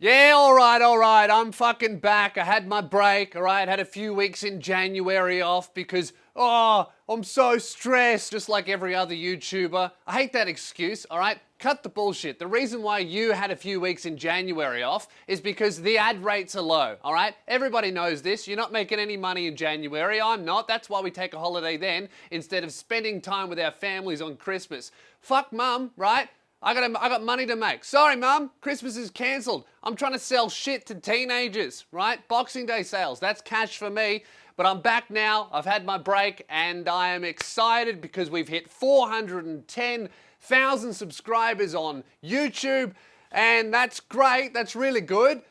Yeah, all right. I'm fucking back. I had my break, all right? Had a few weeks in January off because, I'm so stressed, just like every other YouTuber. I hate that excuse, all right? Cut the bullshit. The reason why you had a few weeks in January off is because the ad rates are low, all right? Everybody knows this. You're not making any money in January. I'm not. That's why we take a holiday then instead of spending time with our families on Christmas. Fuck mum, right? I got money to make. Sorry, Mum, Christmas is cancelled. I'm trying to sell shit to teenagers, right? Boxing Day sales, that's cash for me. But I'm back now, I've had my break, and I am excited because we've hit 410,000 subscribers on YouTube, and that's great, that's really good.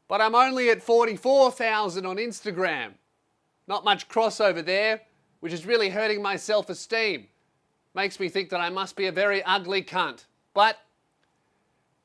But I'm only at 44,000 on Instagram. Not much crossover there, which is really hurting my self-esteem. Makes me think that I must be a very ugly cunt. But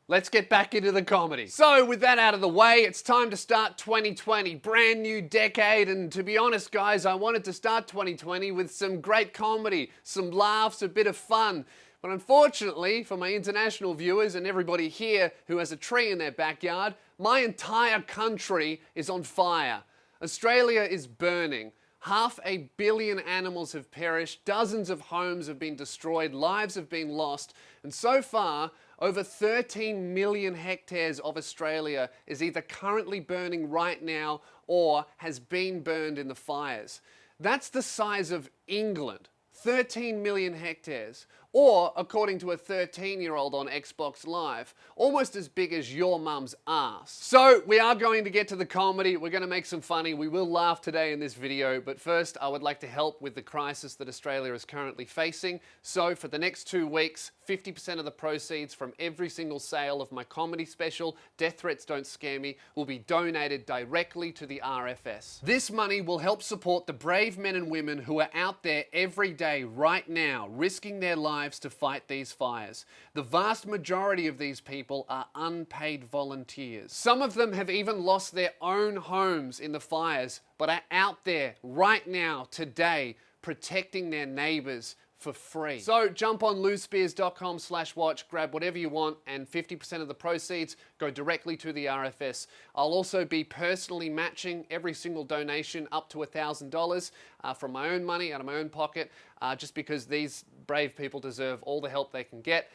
let's get back into the comedy. So with that out of the way, it's time to start 2020. Brand new decade, and to be honest guys, I wanted to start 2020 with some great comedy, some laughs, a bit of fun. But unfortunately, for my international viewers and everybody here who has a tree in their backyard, my entire country is on fire. Australia is burning. 500 million animals have perished, dozens of homes have been destroyed, lives have been lost, and so far, over 13 million hectares of Australia is either currently burning right now or has been burned in the fires. That's the size of England. 13 million hectares, or according to a 13-year-old on Xbox Live, almost as big as your mum's ass. So we are going to get to the comedy, we're going to make some funny, we will laugh today in this video, but first I would like to help with the crisis that Australia is currently facing. So for the next 2 weeks, 50% of the proceeds from every single sale of my comedy special, Death Threats Don't Scare Me, will be donated directly to the RFS. This money will help support the brave men and women who are out there every day right now, risking their lives to fight these fires. The vast majority of these people are unpaid volunteers. Some of them have even lost their own homes in the fires, but are out there right now, today, protecting their neighbors for free. So jump on losespears.com/watch, grab whatever you want, and 50% of the proceeds go directly to the RFS. I'll also be personally matching every single donation up to $1,000 from my own money, out of my own pocket, just because these brave people deserve all the help they can get.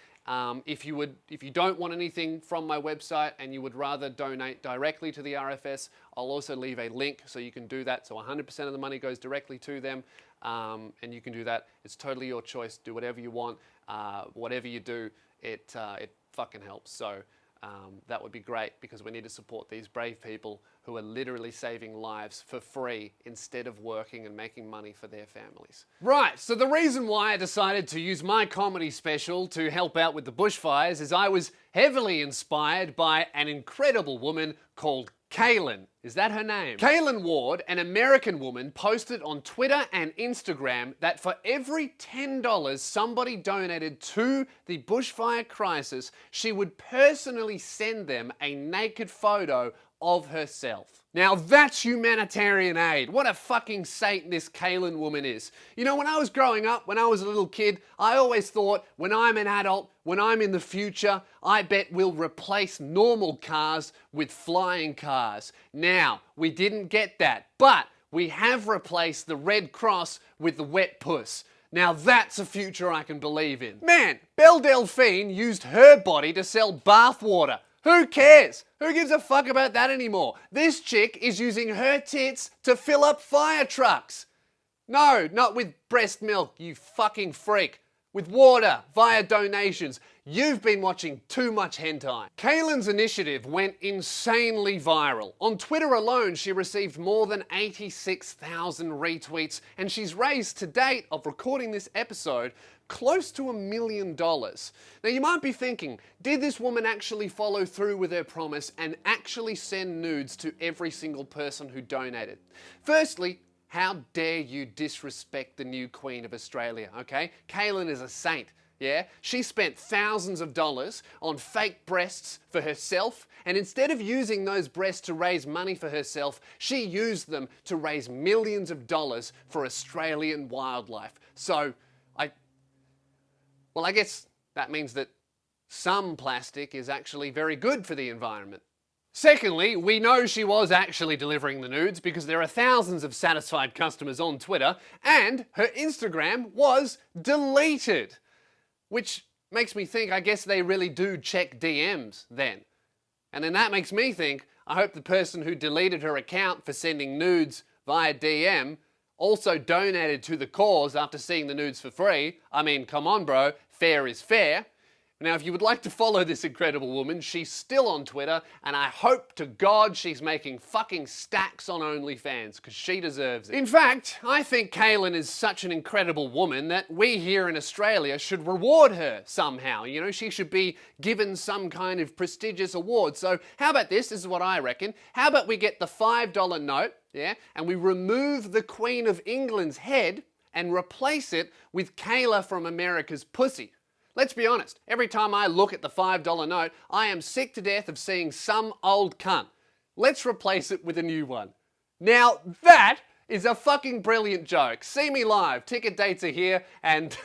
If you don't want anything from my website and you would rather donate directly to the RFS, I'll also leave a link so you can do that. So 100% of the money goes directly to them, and you can do that. It's totally your choice. Do whatever you want. Whatever you do, it fucking helps. So that would be great because we need to support these brave people who are literally saving lives for free instead of working and making money for their families. Right, so the reason why I decided to use my comedy special to help out with the bushfires is I was heavily inspired by an incredible woman called Kaylen. Is that her name? Kaylen Ward, an American woman, posted on Twitter and Instagram that for every $10 somebody donated to the bushfire crisis, she would personally send them a naked photo of herself. Now that's humanitarian aid. What a fucking saint this Kaylen woman is. You know, when I was growing up, when I was a little kid, I always thought, when I'm an adult, when I'm in the future, I bet we'll replace normal cars with flying cars. Now, we didn't get that, but we have replaced the Red Cross with the wet puss. Now that's a future I can believe in. Man, Belle Delphine used her body to sell bath water. Who cares? Who gives a fuck about that anymore? This chick is using her tits to fill up fire trucks. No, not with breast milk, you fucking freak. With water, via donations. You've been watching too much hentai. Kaylen's initiative went insanely viral. On Twitter alone, she received more than 86,000 retweets, and she's raised to date of recording this episode close to $1 million. Now you might be thinking, did this woman actually follow through with her promise and actually send nudes to every single person who donated? Firstly, how dare you disrespect the new Queen of Australia, okay? Kaylen is a saint, yeah? She spent thousands of dollars on fake breasts for herself, and instead of using those breasts to raise money for herself, she used them to raise millions of dollars for Australian wildlife. So, I guess that means that some plastic is actually very good for the environment. Secondly, we know she was actually delivering the nudes because there are thousands of satisfied customers on Twitter, and her Instagram was deleted. Which makes me think, I guess they really do check DMs then. And then that makes me think, I hope the person who deleted her account for sending nudes via DM also donated to the cause after seeing the nudes for free. I mean, come on, bro, fair is fair. Now, if you would like to follow this incredible woman, she's still on Twitter, and I hope to God she's making fucking stacks on OnlyFans, because she deserves it. In fact, I think Kaylen is such an incredible woman that we here in Australia should reward her somehow. You know, she should be given some kind of prestigious award. So how about this? This is what I reckon. How about we get the $5 note, yeah, and we remove the Queen of England's head and replace it with Kayla from America's Pussy. Let's be honest, every time I look at the $5 note, I am sick to death of seeing some old cunt. Let's replace it with a new one. Now that is a fucking brilliant joke. See me live, ticket dates are here, and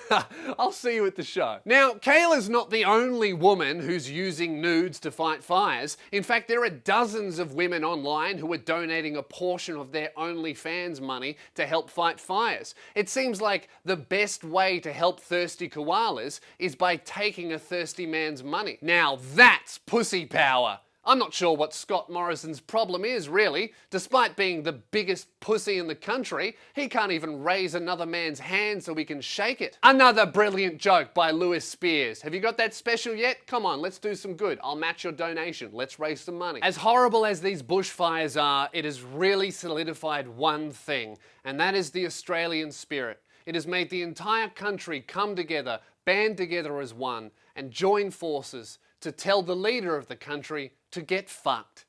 I'll see you at the show. Now, Kayla's not the only woman who's using nudes to fight fires. In fact, there are dozens of women online who are donating a portion of their OnlyFans money to help fight fires. It seems like the best way to help thirsty koalas is by taking a thirsty man's money. Now that's pussy power. I'm not sure what Scott Morrison's problem is, really. Despite being the biggest pussy in the country, he can't even raise another man's hand so he can shake it. Another brilliant joke by Lewis Spears. Have you got that special yet? Come on, let's do some good. I'll match your donation. Let's raise some money. As horrible as these bushfires are, it has really solidified one thing, and that is the Australian spirit. It has made the entire country come together, band together as one, and join forces to tell the leader of the country to get fucked.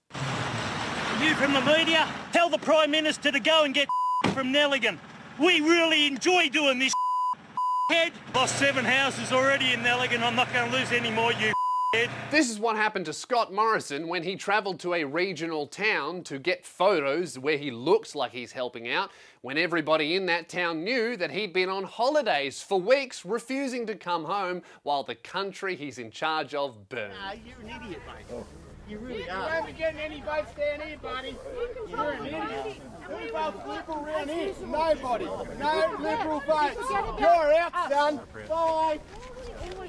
You from the media, tell the Prime Minister to go and get from Nelligan. We really enjoy doing this head. Lost 7 houses already in Nelligan. I'm not going to lose any more, you head. This is what happened to Scott Morrison when he travelled to a regional town to get photos where he looks like he's helping out, when everybody in that town knew that he'd been on holidays for weeks, refusing to come home while the country he's in charge of burned. Nah, you're an idiot, mate. Oh. You really are. You won't be getting any votes down here, buddy. You're an idiot. Who votes Liberal around here? Nobody. No Liberal votes. You're out, son. Bye.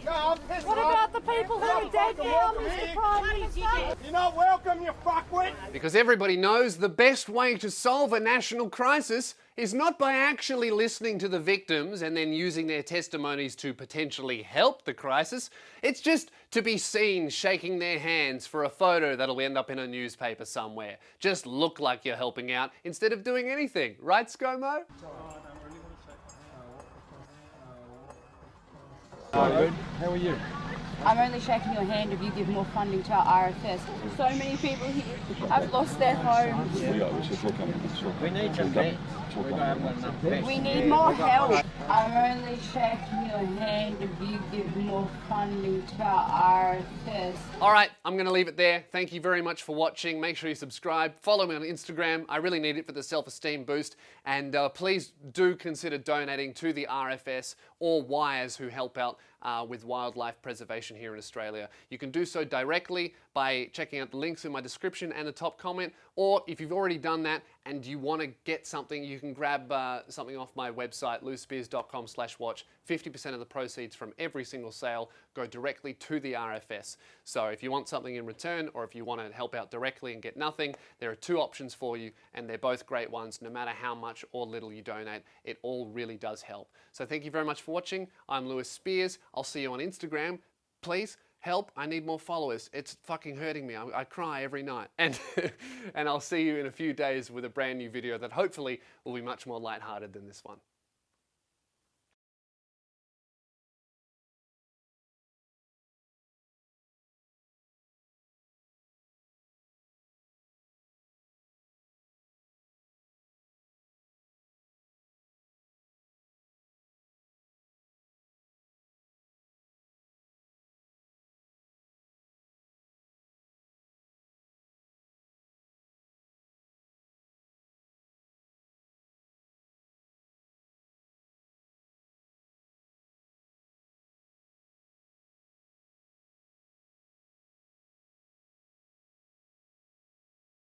Go on, piss What about the people who are dead now, Mr. Prime Minister? You're not welcome, you fuckwit. Because everybody knows the best way to solve a national crisis is not by actually listening to the victims and then using their testimonies to potentially help the crisis. It's just to be seen shaking their hands for a photo that'll end up in a newspaper somewhere. Just look like you're helping out instead of doing anything. Right, ScoMo? Good. How are you? I'm only shaking your hand if you give more funding to our RFS. So many people here have lost their homes. We need some vets. We need more help. I'm only shaking your hand if you give more funding to our RFS. All right, I'm going to leave it there. Thank you very much for watching. Make sure you subscribe. Follow me on Instagram. I really need it for the self-esteem boost. And please do consider donating to the RFS or Wires, who help out with wildlife preservation here in Australia. You can do so directly by checking out the links in my description and the top comment, or if you've already done that and you want to get something, you can grab something off my website, louispears.com/watch. 50% of the proceeds from every single sale go directly to the RFS. So if you want something in return, or if you want to help out directly and get nothing, there are 2 options for you, and they're both great ones. No matter how much or little you donate, it all really does help. So thank you very much for watching. I'm Lewis Spears. I'll see you on Instagram. Please help, I need more followers. It's fucking hurting me. I cry every night. And and I'll see you in a few days with a brand new video that hopefully will be much more lighthearted than this one.